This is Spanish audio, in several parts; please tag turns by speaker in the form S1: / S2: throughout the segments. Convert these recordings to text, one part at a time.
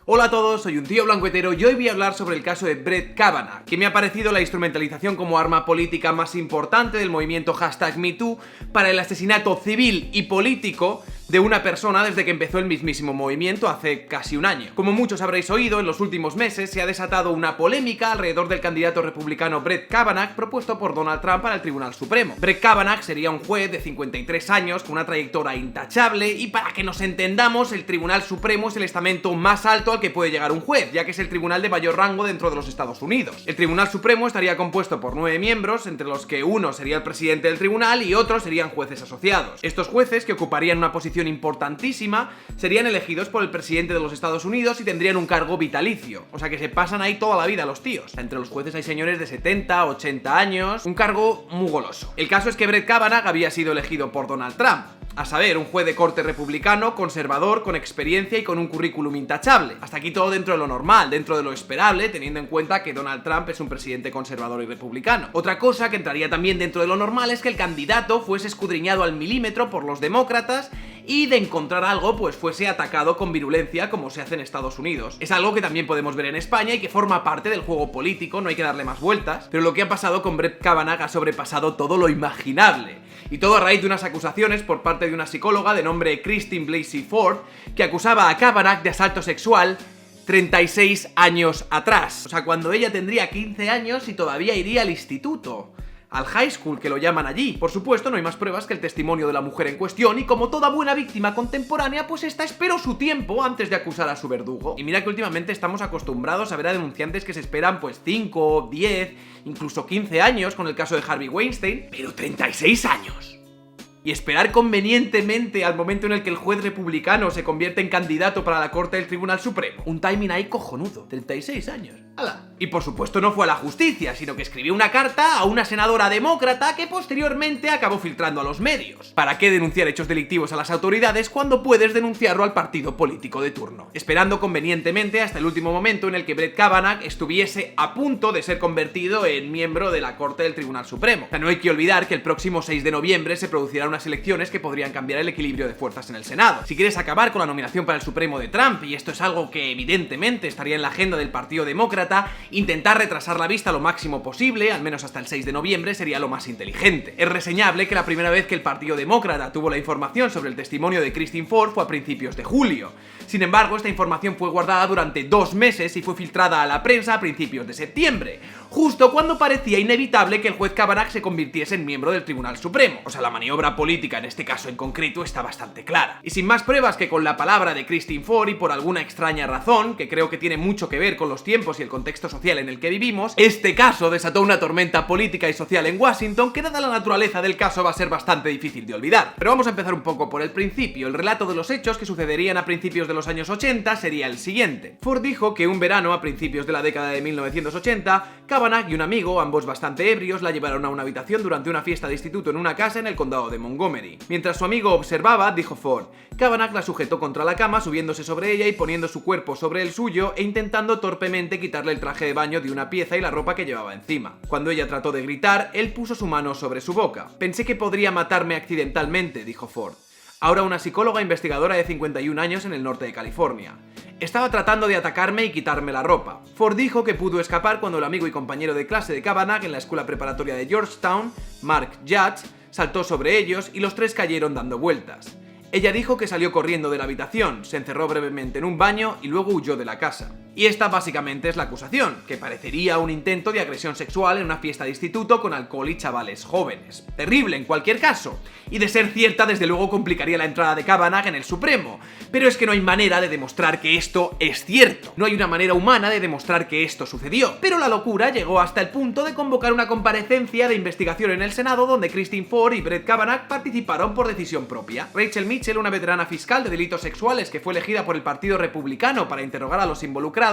S1: Hola a todos, soy un tío blanco hetero y hoy voy a hablar sobre el caso de Brett Kavanaugh, que me ha parecido la instrumentalización como arma política más importante del movimiento #MeToo para el asesinato civil y político de una persona desde que empezó el mismísimo movimiento hace casi un año. Como muchos habréis oído, en los últimos meses se ha desatado una polémica alrededor del candidato republicano Brett Kavanaugh propuesto por Donald Trump para el Tribunal Supremo. Brett Kavanaugh sería un juez de 53 años con una trayectoria intachable y, para que nos entendamos, el Tribunal Supremo es el estamento más alto al que puede llegar un juez, ya que es el tribunal de mayor rango dentro de los Estados Unidos. El Tribunal Supremo estaría compuesto por 9 miembros, entre los que uno sería el presidente del tribunal y otros serían jueces asociados. Estos jueces, que ocuparían una posición importantísima, serían elegidos por el presidente de los Estados Unidos y tendrían un cargo vitalicio, o sea que se pasan ahí toda la vida los tíos. Entre los jueces hay señores de 70, 80 años, un cargo muy goloso. El caso es que Brett Kavanaugh había sido elegido por Donald Trump, a saber, un juez de corte republicano, conservador, con experiencia y con un currículum intachable. Hasta aquí todo dentro de lo normal, dentro de lo esperable, teniendo en cuenta que Donald Trump es un presidente conservador y republicano. Otra cosa que entraría también dentro de lo normal es que el candidato fuese escudriñado al milímetro por los demócratas y, de encontrar algo, pues fuese atacado con virulencia como se hace en Estados Unidos. Es algo que también podemos ver en España y que forma parte del juego político, no hay que darle más vueltas, pero lo que ha pasado con Brett Kavanaugh ha sobrepasado todo lo imaginable. Y todo a raíz de unas acusaciones por parte de una psicóloga de nombre Christine Blasey Ford, que acusaba a Kavanaugh de asalto sexual 36 años atrás. O sea, cuando ella tendría 15 años y todavía iría al instituto, al high school, que lo llaman allí. Por supuesto, no hay más pruebas que el testimonio de la mujer en cuestión, y como toda buena víctima contemporánea, pues esta esperó su tiempo antes de acusar a su verdugo. Y mira que últimamente estamos acostumbrados a ver a denunciantes que se esperan pues 5, 10, incluso 15 años con el caso de Harvey Weinstein, pero 36 años. Y esperar convenientemente al momento en el que el juez republicano se convierte en candidato para la corte del Tribunal Supremo. Un timing ahí cojonudo. 36 años. ¡Hala! Y por supuesto no fue a la justicia, sino que escribió una carta a una senadora demócrata que posteriormente acabó filtrando a los medios. ¿Para qué denunciar hechos delictivos a las autoridades cuando puedes denunciarlo al partido político de turno? Esperando convenientemente hasta el último momento en el que Brett Kavanaugh estuviese a punto de ser convertido en miembro de la corte del Tribunal Supremo. O sea, no hay que olvidar que el próximo 6 de noviembre se producirán unas elecciones que podrían cambiar el equilibrio de fuerzas en el Senado. Si quieres acabar con la nominación para el Supremo de Trump, y esto es algo que evidentemente estaría en la agenda del Partido Demócrata, intentar retrasar la vista lo máximo posible, al menos hasta el 6 de noviembre, sería lo más inteligente. Es reseñable que la primera vez que el Partido Demócrata tuvo la información sobre el testimonio de Christine Ford fue a principios de julio. Sin embargo, esta información fue guardada durante 2 meses y fue filtrada a la prensa a principios de septiembre, justo cuando parecía inevitable que el juez Kavanaugh se convirtiese en miembro del Tribunal Supremo. O sea, la maniobra política en este caso en concreto está bastante clara. Y sin más pruebas que con la palabra de Christine Ford, y por alguna extraña razón, que creo que tiene mucho que ver con los tiempos y el contexto social en el que vivimos, este caso desató una tormenta política y social en Washington que, dada la naturaleza del caso, va a ser bastante difícil de olvidar. Pero vamos a empezar un poco por el principio. El relato de los hechos que sucederían a principios de los años 80 sería el siguiente. Ford dijo que un verano a principios de la década de 1980, Kavanaugh y un amigo, ambos bastante ebrios, la llevaron a una habitación durante una fiesta de instituto en una casa en el condado de Montgomery. Mientras su amigo observaba, dijo Ford, Kavanaugh la sujetó contra la cama, subiéndose sobre ella y poniendo su cuerpo sobre el suyo e intentando torpemente quitarle el traje de baño de una pieza y la ropa que llevaba encima. Cuando ella trató de gritar, él puso su mano sobre su boca. Pensé que podría matarme accidentalmente, dijo Ford. Ahora una psicóloga investigadora de 51 años en el norte de California. Estaba tratando de atacarme y quitarme la ropa. Ford dijo que pudo escapar cuando el amigo y compañero de clase de Kavanaugh en la escuela preparatoria de Georgetown, Mark Judge, saltó sobre ellos y los tres cayeron dando vueltas. Ella dijo que salió corriendo de la habitación, se encerró brevemente en un baño y luego huyó de la casa. Y esta básicamente es la acusación, que parecería un intento de agresión sexual en una fiesta de instituto con alcohol y chavales jóvenes. Terrible en cualquier caso, y de ser cierta desde luego complicaría la entrada de Kavanaugh en el Supremo, pero es que no hay manera de demostrar que esto es cierto. No hay una manera humana de demostrar que esto sucedió, pero la locura llegó hasta el punto de convocar una comparecencia de investigación en el Senado donde Christine Ford y Brett Kavanaugh participaron por decisión propia. Rachel Mitchell, una veterana fiscal de delitos sexuales que fue elegida por el Partido Republicano para interrogar a los involucrados,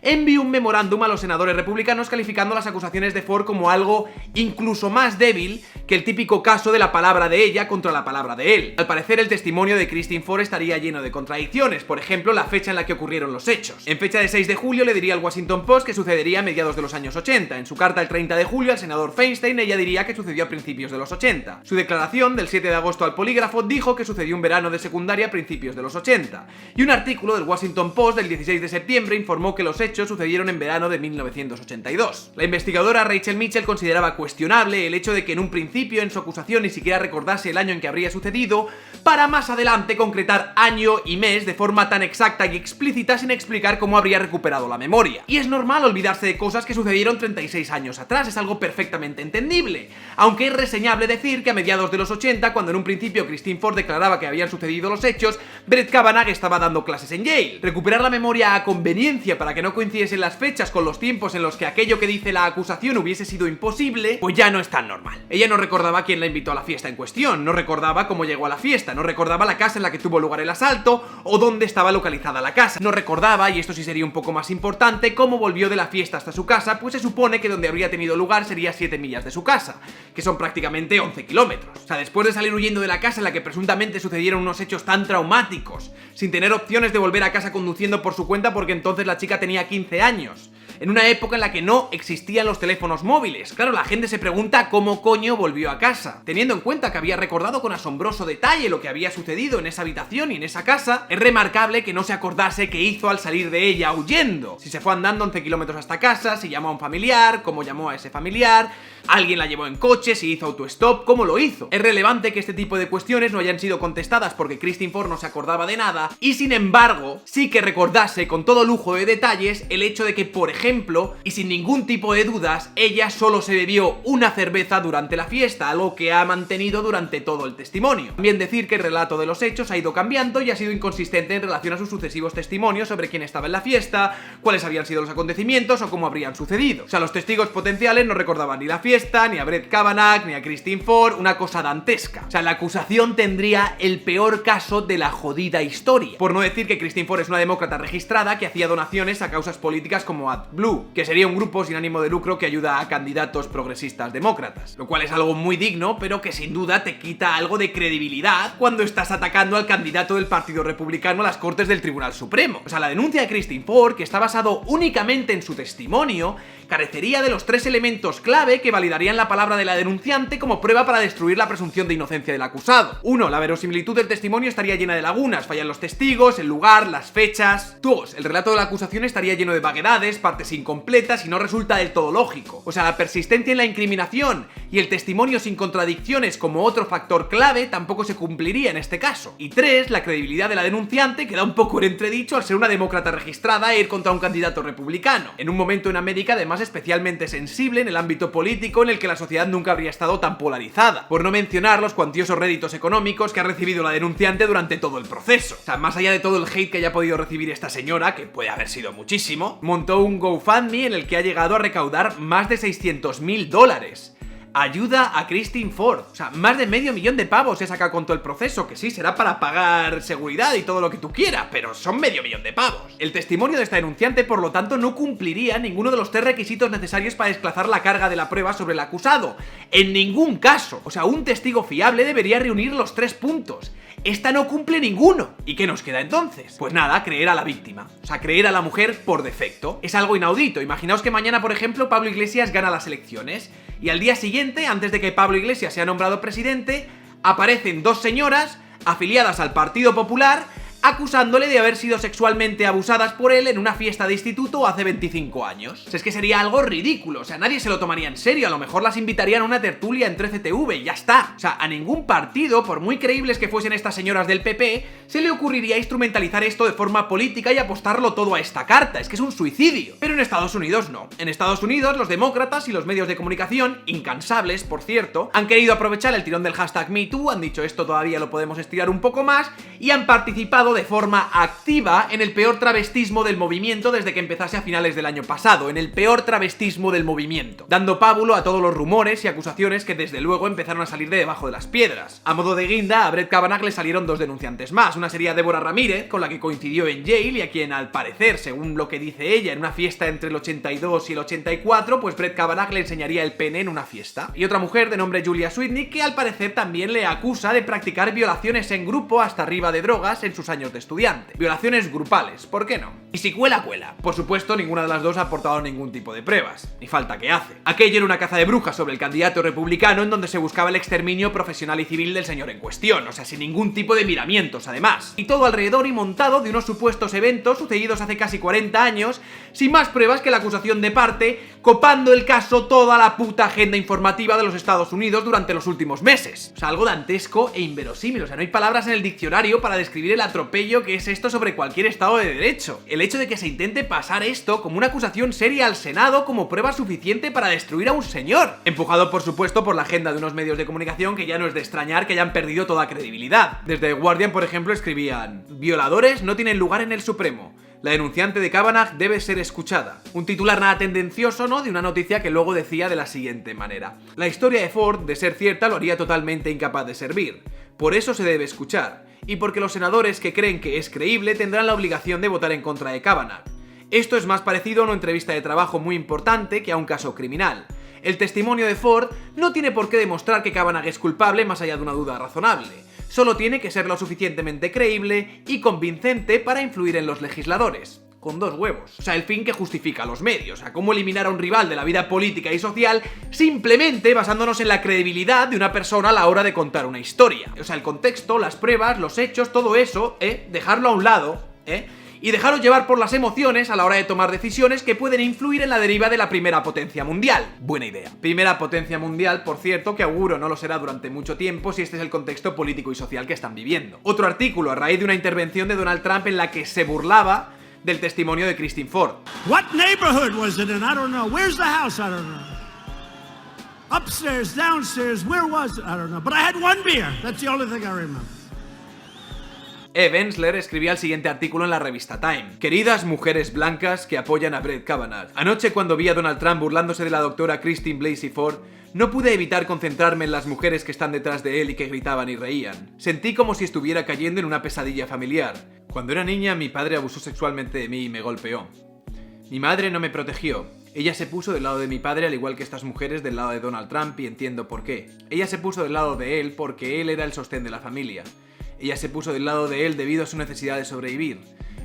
S1: envió un memorándum a los senadores republicanos calificando las acusaciones de Ford como algo incluso más débil que el típico caso de la palabra de ella contra la palabra de él. Al parecer, el testimonio de Christine Ford estaría lleno de contradicciones, por ejemplo, la fecha en la que ocurrieron los hechos. En fecha de 6 de julio le diría al Washington Post que sucedería a mediados de los años 80. En su carta el 30 de julio al senador Feinstein ella diría que sucedió a principios de los 80. Su declaración del 7 de agosto al polígrafo dijo que sucedió un verano de secundaria a principios de los 80. Y un artículo del Washington Post del 16 de septiembre informó que los hechos sucedieron en verano de 1982. La investigadora Rachel Mitchell consideraba cuestionable el hecho de que en un principio en su acusación ni siquiera recordase el año en que habría sucedido, para más adelante concretar año y mes de forma tan exacta y explícita sin explicar cómo habría recuperado la memoria. Y es normal olvidarse de cosas que sucedieron 36 años atrás, es algo perfectamente entendible, aunque es reseñable decir que a mediados de los 80, cuando en un principio Christine Ford declaraba que habían sucedido los hechos, Brett Kavanaugh estaba dando clases en Yale. Recuperar la memoria a conveniencia para que no coincidiesen las fechas con los tiempos en los que aquello que dice la acusación hubiese sido imposible, pues ya no es tan normal. Ella no recordaba quién la invitó a la fiesta en cuestión, no recordaba cómo llegó a la fiesta, no recordaba la casa en la que tuvo lugar el asalto o dónde estaba localizada la casa, no recordaba, y esto sí sería un poco más importante, cómo volvió de la fiesta hasta su casa, pues se supone que donde habría tenido lugar sería 7 millas de su casa, que son prácticamente 11 kilómetros. O sea, después de salir huyendo de la casa en la que presuntamente sucedieron unos hechos tan traumáticos, sin tener opciones de volver a casa conduciendo por su cuenta porque entonces la chica tenía 15 años, en una época en la que no existían los teléfonos móviles. Claro, la gente se pregunta cómo coño volvió a casa. Teniendo en cuenta que había recordado con asombroso detalle lo que había sucedido en esa habitación y en esa casa, es remarcable que no se acordase qué hizo al salir de ella huyendo. Si se fue andando 11 kilómetros hasta casa, si llamó a un familiar, cómo llamó a ese familiar, alguien la llevó en coche, si hizo autostop, cómo lo hizo. Es relevante que este tipo de cuestiones no hayan sido contestadas porque Christine Ford no se acordaba de nada y sin embargo sí que recordase con todo lujo de detalles el hecho de que, por ejemplo, y sin ningún tipo de dudas, ella solo se bebió una cerveza durante la fiesta, algo que ha mantenido durante todo el testimonio. También decir que el relato de los hechos ha ido cambiando y ha sido inconsistente en relación a sus sucesivos testimonios sobre quién estaba en la fiesta, cuáles habían sido los acontecimientos o cómo habrían sucedido. O sea, los testigos potenciales no recordaban ni la fiesta, ni a Brett Kavanaugh, ni a Christine Ford, una cosa dantesca. O sea, la acusación tendría el peor caso de la jodida historia. Por no decir que Christine Ford es una demócrata registrada que hacía donaciones a causas políticas como AdBlue, que sería un grupo sin ánimo de lucro que ayuda a candidatos progresistas demócratas, lo cual es algo muy digno, pero que sin duda te quita algo de credibilidad cuando estás atacando al candidato del Partido Republicano a las Cortes del Tribunal Supremo. O sea, la denuncia de Christine Ford, que está basado únicamente en su testimonio, carecería de los 3 elementos clave que validarían la palabra de la denunciante como prueba para destruir la presunción de inocencia del acusado. 1. La verosimilitud del testimonio estaría llena de lagunas, fallan los testigos, el lugar, las fechas. 2. El relato de la acusación estaría lleno de vaguedades, partes incompletas y no resulta del todo lógico. O sea, la persistencia en la incriminación y el testimonio sin contradicciones como otro factor clave tampoco se cumpliría en este caso. Y 3. La credibilidad de la denunciante queda un poco en entredicho al ser una demócrata registrada e ir contra un candidato republicano, en un momento en América además especialmente sensible en el ámbito político en el que la sociedad nunca habría estado tan polarizada, por no mencionar los cuantiosos réditos económicos que ha recibido la denunciante durante todo el proceso. O sea, más allá de todo el hate que haya podido recibir esta señora, que puede haber sido muchísimo, montó un GoFundMe en el que ha llegado a recaudar más de $600,000. Ayuda a Christine Ford. O sea, más de $500,000 se saca con todo el proceso, que sí, será para pagar seguridad y todo lo que tú quieras, pero son $500,000. El testimonio de esta denunciante, por lo tanto, no cumpliría ninguno de los 3 requisitos necesarios para desplazar la carga de la prueba sobre el acusado. En ningún caso. O sea, un testigo fiable debería reunir los 3 puntos. Esta no cumple ninguno. ¿Y qué nos queda entonces? Pues nada, creer a la víctima. O sea, creer a la mujer por defecto. Es algo inaudito. Imaginaos que mañana, por ejemplo, Pablo Iglesias gana las elecciones y al día siguiente, antes de que Pablo Iglesias sea nombrado presidente, aparecen 2 señoras afiliadas al Partido Popular acusándole de haber sido sexualmente abusadas por él en una fiesta de instituto hace 25 años. O sea, es que sería algo ridículo, o sea, nadie se lo tomaría en serio, a lo mejor las invitarían a una tertulia en 13TV y ya está. O sea, a ningún partido, por muy creíbles que fuesen estas señoras del PP, se le ocurriría instrumentalizar esto de forma política y apostarlo todo a esta carta, es que es un suicidio. Pero en Estados Unidos no. En Estados Unidos los demócratas y los medios de comunicación, incansables por cierto, han querido aprovechar el tirón del hashtag MeToo, han dicho esto todavía lo podemos estirar un poco más y han participado participado de forma activa en el peor travestismo del movimiento desde que empezase a finales del año pasado, en el peor travestismo del movimiento, dando pábulo a todos los rumores y acusaciones que desde luego empezaron a salir de debajo de las piedras. A modo de guinda, a Brett Kavanaugh le salieron dos denunciantes más, una sería Deborah Ramírez, con la que coincidió en Yale y a quien al parecer, según lo que dice ella, en una fiesta entre el 82 y el 84, pues Brett Kavanaugh le enseñaría el pene en una fiesta. Y otra mujer de nombre Julia Sweeney, que al parecer también le acusa de practicar violaciones en grupo hasta arriba de drogas en sus años de estudiante. Violaciones grupales, ¿por qué no? Y si cuela, cuela. Por supuesto, ninguna de las dos ha aportado ningún tipo de pruebas, ni falta que hace. Aquello era una caza de brujas sobre el candidato republicano en donde se buscaba el exterminio profesional y civil del señor en cuestión, o sea, sin ningún tipo de miramientos además. Y todo alrededor y montado de unos supuestos eventos sucedidos hace casi 40 años, sin más pruebas que la acusación de parte, copando el caso toda la puta agenda informativa de los Estados Unidos durante los últimos meses. O sea, algo dantesco e inverosímil, o sea, no hay palabras en el diccionario para describir el atropello que es esto sobre cualquier Estado de Derecho. El hecho de que se intente pasar esto como una acusación seria al Senado como prueba suficiente para destruir a un señor, empujado por supuesto por la agenda de unos medios de comunicación que ya no es de extrañar que hayan perdido toda credibilidad. Desde The Guardian, por ejemplo, escribían: violadores no tienen lugar en el Supremo. La denunciante de Kavanaugh debe ser escuchada. Un titular nada tendencioso, ¿no?, de una noticia que luego decía de la siguiente manera: la historia de Ford, de ser cierta, lo haría totalmente incapaz de servir. Por eso se debe escuchar. Y porque los senadores que creen que es creíble tendrán la obligación de votar en contra de Kavanaugh. Esto es más parecido a una entrevista de trabajo muy importante que a un caso criminal. El testimonio de Ford no tiene por qué demostrar que Kavanaugh es culpable más allá de una duda razonable. Solo tiene que ser lo suficientemente creíble y convincente para influir en los legisladores. Con dos huevos. O sea, el fin que justifica los medios. O sea, cómo eliminar a un rival de la vida política y social simplemente basándonos en la credibilidad de una persona a la hora de contar una historia. O sea, el contexto, las pruebas, los hechos, todo eso, dejarlo a un lado, y dejaros llevar por las emociones a la hora de tomar decisiones que pueden influir en la deriva de la primera potencia mundial. Buena idea. Primera potencia mundial, por cierto, que auguro no lo será durante mucho tiempo si este es el contexto político y social que están viviendo. Otro artículo a raíz de una intervención de Donald Trump en la que se burlaba del testimonio de Christine Ford.
S2: What neighborhood was it in? I don't know. Where's the house? I don't know. Upstairs, downstairs, where was it? I don't know. But I had one beer. That's the only thing I remember.
S1: Ensler escribía el siguiente artículo en la revista Time. Queridas mujeres blancas que apoyan a Brett Kavanaugh. Anoche, cuando vi a Donald Trump burlándose de la doctora Christine Blasey Ford, no pude evitar concentrarme en las mujeres que están detrás de él y que gritaban y reían. Sentí como si estuviera cayendo en una pesadilla familiar. Cuando era niña, mi padre abusó sexualmente de mí y me golpeó. Mi madre no me protegió. Ella se puso del lado de mi padre, al igual que estas mujeres del lado de Donald Trump, y entiendo por qué. Ella se puso del lado de él porque él era el sostén de la familia. Ella se puso del lado de él debido a su necesidad de sobrevivir.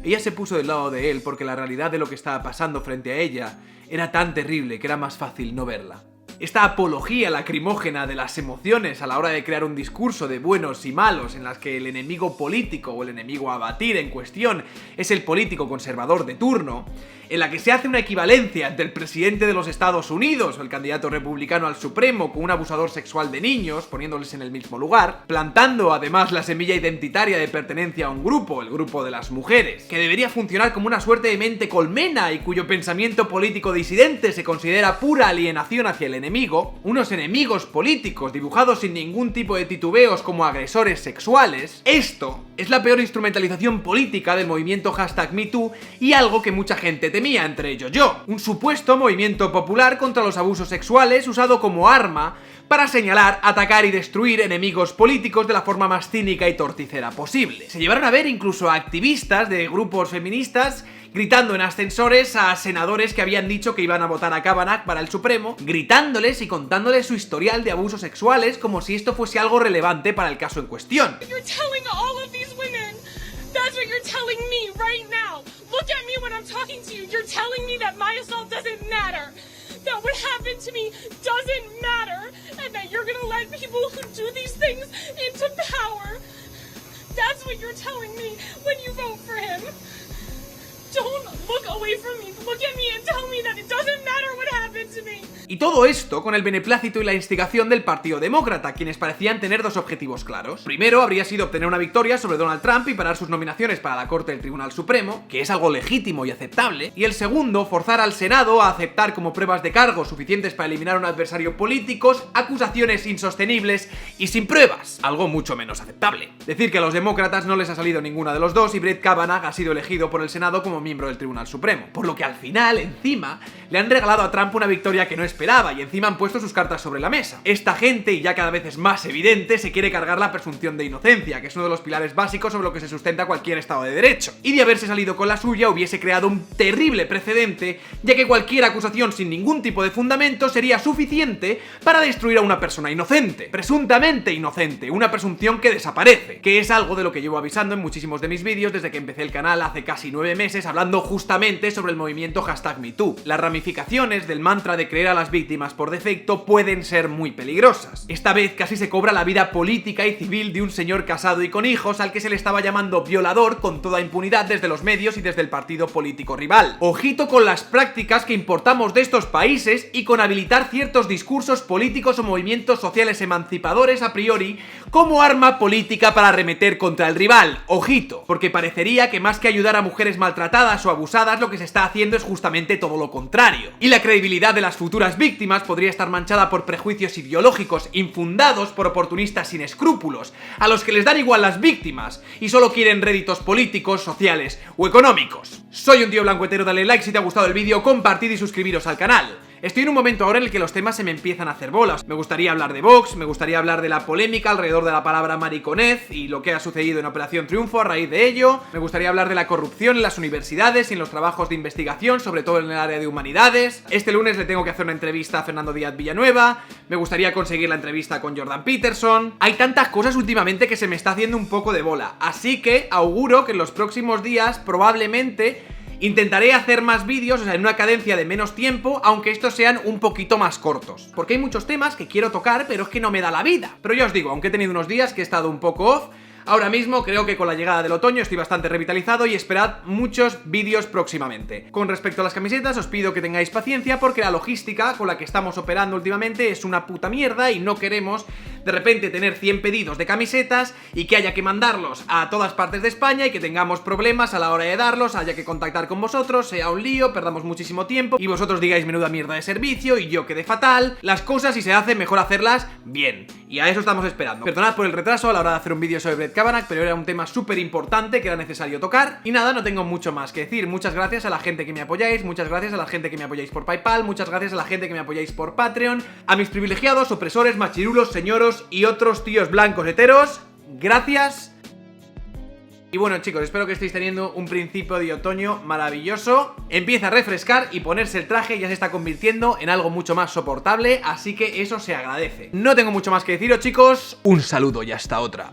S1: Ella se puso del lado de él porque la realidad de lo que estaba pasando frente a ella era tan terrible que era más fácil no verla. Esta apología lacrimógena de las emociones a la hora de crear un discurso de buenos y malos en las que el enemigo político o el enemigo a batir en cuestión es el político conservador de turno, en la que se hace una equivalencia entre el presidente de los Estados Unidos o el candidato republicano al Supremo con un abusador sexual de niños, poniéndoles en el mismo lugar, plantando además la semilla identitaria de pertenencia a un grupo, el grupo de las mujeres, que debería funcionar como una suerte de mente colmena y cuyo pensamiento político disidente se considera pura alienación hacia el enemigo, unos enemigos políticos dibujados sin ningún tipo de titubeos como agresores sexuales. Esto es la peor instrumentalización política del movimiento #MeToo y algo que mucha gente temía, entre ellos yo. Un supuesto movimiento popular contra los abusos sexuales usado como arma para señalar, atacar y destruir enemigos políticos de la forma más cínica y torticera posible. Se llevaron a ver incluso a activistas de grupos feministas gritando en ascensores a senadores que habían dicho que iban a votar a Kavanaugh para el Supremo, gritándoles y contándoles su historial de abusos sexuales como si esto fuese algo relevante para el caso en cuestión.
S3: That's what you're telling me right now. Look at me when I'm talking to you. You're telling me that my assault doesn't matter. That what happened to me doesn't matter. And that you're gonna let people who do these things into power. That's what you're telling me when you vote for him. Don't look away from me. Look at me and tell me that it doesn't matter what happened. happened to me.
S1: Y todo esto con el beneplácito y la instigación del Partido Demócrata, quienes parecían tener dos objetivos claros. Primero habría sido obtener una victoria sobre Donald Trump y parar sus nominaciones para la Corte del Tribunal Supremo, que es algo legítimo y aceptable. Y el segundo, forzar al Senado a aceptar como pruebas de cargo suficientes para eliminar a un adversario político acusaciones insostenibles y sin pruebas, algo mucho menos aceptable. Decir que a los demócratas no les ha salido ninguna de los dos y Brett Kavanaugh ha sido elegido por el Senado como miembro del Tribunal Supremo, por lo que al final, encima, le han regalado a Trump una victoria que no esperaba y encima han puesto sus cartas sobre la mesa. Esta gente, y ya cada vez es más evidente, se quiere cargar la presunción de inocencia, que es uno de los pilares básicos sobre lo que se sustenta cualquier Estado de Derecho. Y de haberse salido con la suya hubiese creado un terrible precedente, ya que cualquier acusación sin ningún tipo de fundamento sería suficiente para destruir a una persona inocente, presuntamente inocente, una presunción que desaparece, que es algo de lo que llevo avisando en muchísimos de mis vídeos desde que empecé el canal hace casi 9 meses, hablando justamente sobre el movimiento #MeToo. Las ramificaciones del mantra de creer a las víctimas por defecto pueden ser muy peligrosas. Esta vez casi se cobra la vida política y civil de un señor casado y con hijos al que se le estaba llamando violador con toda impunidad desde los medios y desde el partido político rival. Ojito con las prácticas que importamos de estos países y con habilitar ciertos discursos políticos o movimientos sociales emancipadores a priori como arma política para arremeter contra el rival. Ojito, porque parecería que más que ayudar a mujeres maltratadas o abusadas, lo que se está haciendo es justamente todo lo contrario. Y la credibilidad de las futuras víctimas podría estar manchada por prejuicios ideológicos infundados por oportunistas sin escrúpulos, a los que les dan igual las víctimas y solo quieren réditos políticos, sociales o económicos. Soy un tío blanco hetero, dale like si te ha gustado el vídeo, compartid y suscribiros al canal. Estoy en un momento ahora en el que los temas se me empiezan a hacer bolas. Me gustaría hablar de Vox, me gustaría hablar de la polémica alrededor de la palabra mariconez y lo que ha sucedido en Operación Triunfo a raíz de ello. Me gustaría hablar de la corrupción en las universidades y en los trabajos de investigación, sobre todo en el área de humanidades. Este lunes le tengo que hacer una entrevista a Fernando Díaz Villanueva. Me gustaría conseguir la entrevista con Jordan Peterson. Hay tantas cosas últimamente que se me está haciendo un poco de bola. Así que auguro que en los próximos días probablemente intentaré hacer más vídeos, o sea, en una cadencia de menos tiempo, aunque estos sean un poquito más cortos. Porque hay muchos temas que quiero tocar, pero es que no me da la vida. Pero ya os digo, aunque he tenido unos días que he estado un poco off, ahora mismo creo que con la llegada del otoño estoy bastante revitalizado y esperad muchos vídeos próximamente. Con respecto a las camisetas, os pido que tengáis paciencia porque la logística con la que estamos operando últimamente es una puta mierda y no queremos de repente tener 100 pedidos de camisetas y que haya que mandarlos a todas partes de España y que tengamos problemas a la hora de darlos, haya que contactar con vosotros, sea un lío, perdamos muchísimo tiempo y vosotros digáis menuda mierda de servicio y yo quede fatal. Las cosas, si se hacen, mejor hacerlas bien. Y a eso estamos esperando. Perdonad por el retraso a la hora de hacer un vídeo sobre Brett Kavanaugh, pero era un tema súper importante que era necesario tocar. Y nada, no tengo mucho más que decir. Muchas gracias a la gente que me apoyáis, muchas gracias a la gente que me apoyáis por PayPal, muchas gracias a la gente que me apoyáis por Patreon, a mis privilegiados, opresores, machirulos, señoros y otros tíos blancos heteros. Gracias. Y bueno, chicos, espero que estéis teniendo un principio de otoño maravilloso. Empieza a refrescar y ponerse el traje ya se está convirtiendo en algo mucho más soportable, así que eso se agradece. No tengo mucho más que deciros, chicos. Un saludo y hasta otra.